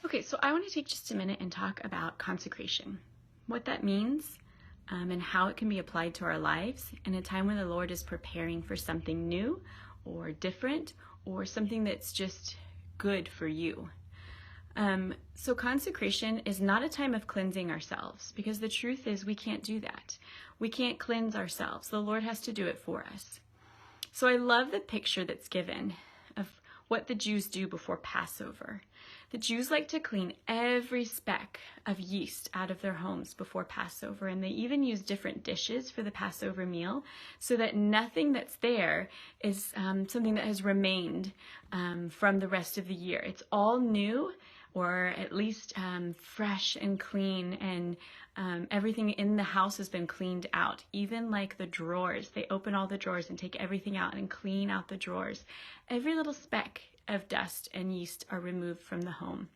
Okay, so I want to take just a minute and talk about consecration, what that means, and how it can be applied to our lives in a time when the Lord is preparing for something new or different or something that's just good for you. So consecration is not a time of cleansing ourselves, because the truth is we can't do that. We can't cleanse ourselves. The Lord has to do it for us. So I love the picture that's given of what the Jews do before Passover. The Jews like to clean every speck of yeast out of their homes before Passover, and they even use different dishes for the Passover meal so that nothing that's there is something that has remained from the rest of the year. It's all new, or at least fresh and clean, and everything in the house has been cleaned out. Even like the drawers, they open all the drawers and take everything out and clean out the drawers. Every little speck of dust and yeast are removed from the home.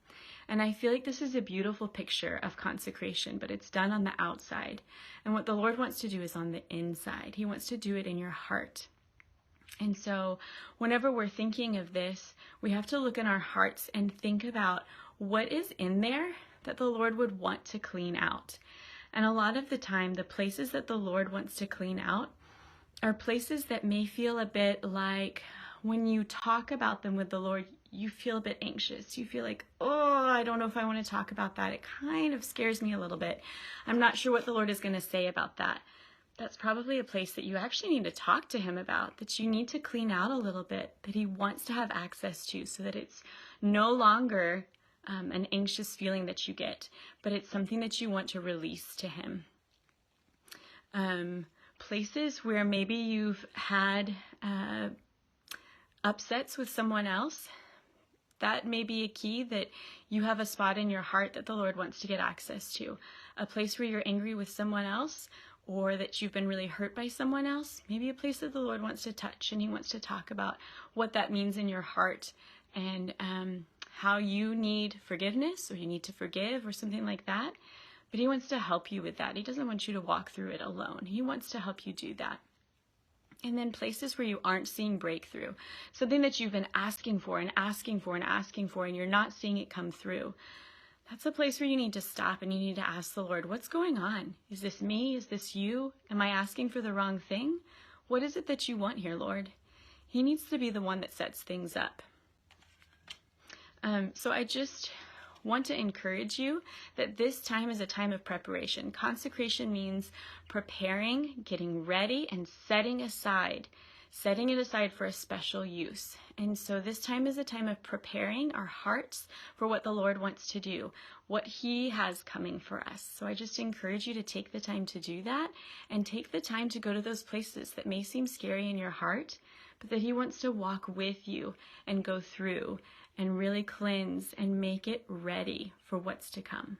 And I feel like this is a beautiful picture of consecration, but it's done on the outside. And what the Lord wants to do is on the inside. He wants to do it in your heart. And so whenever we're thinking of this, we have to look in our hearts and think about what is in there that the Lord would want to clean out. And a lot of the time, the places that the Lord wants to clean out are places that may feel a bit like, when you talk about them with the Lord, you feel a bit anxious. You feel like, oh, I don't know if I want to talk about that. It kind of scares me a little bit. I'm not sure what the Lord is going to say about that. That's probably a place that you actually need to talk to him about, that you need to clean out a little bit, that he wants to have access to, so that it's no longer an anxious feeling that you get, but it's something that you want to release to him. Places where maybe you've had upsets with someone else, that may be a key, that you have a spot in your heart that the Lord wants to get access to. A place where you're angry with someone else, or that you've been really hurt by someone else, maybe a place that the Lord wants to touch, and he wants to talk about what that means in your heart, and how you need forgiveness, or you need to forgive, or something like that. But he wants to help you with that. He doesn't want you to walk through it alone. He wants to help you do that. And then places where you aren't seeing breakthrough, something that you've been asking for and asking for and asking for, and you're not seeing it come through. That's a place where you need to stop and you need to ask the Lord, what's going on? Is this me? Is this you? Am I asking for the wrong thing? What is it that you want here, Lord? He needs to be the one that sets things up. So I just want to encourage you that this time is a time of preparation. Consecration means preparing, getting ready, and setting it aside for a special use. And so this time is a time of preparing our hearts for what the Lord wants to do, what he has coming for us. So I just encourage you to take the time to do that, and take the time to go to those places that may seem scary in your heart, but that he wants to walk with you and go through and really cleanse and make it ready for what's to come.